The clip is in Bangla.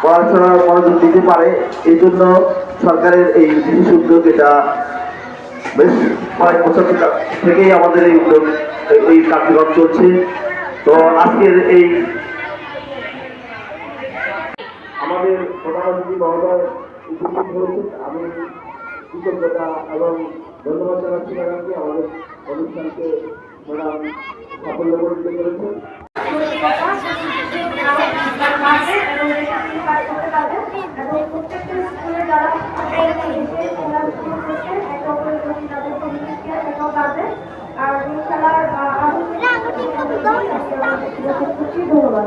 পড়াশোনার মনোযোগ দিতে পারে। এই জন্য সরকারের এই বিশেষ উদ্যোগ, এটা বেশ কয়েক বছর থেকেই আমাদের এই উদ্যোগ, এই কার্যক্রম চলছে। তো আজকের এই আমাদের প্রধানমন্ত্রী মহোদয় উপস্থিত হয়েছেন, আমি কৃতজ্ঞতা এবং ধন্যবাদ জানাচ্ছি ম্যাডামকে। আমাদের অনুষ্ঠানকে ম্যাডাম সাফল্যমণ্ডিত করেছেন। আর ইনশাআল্লাহ ধন্যবাদ।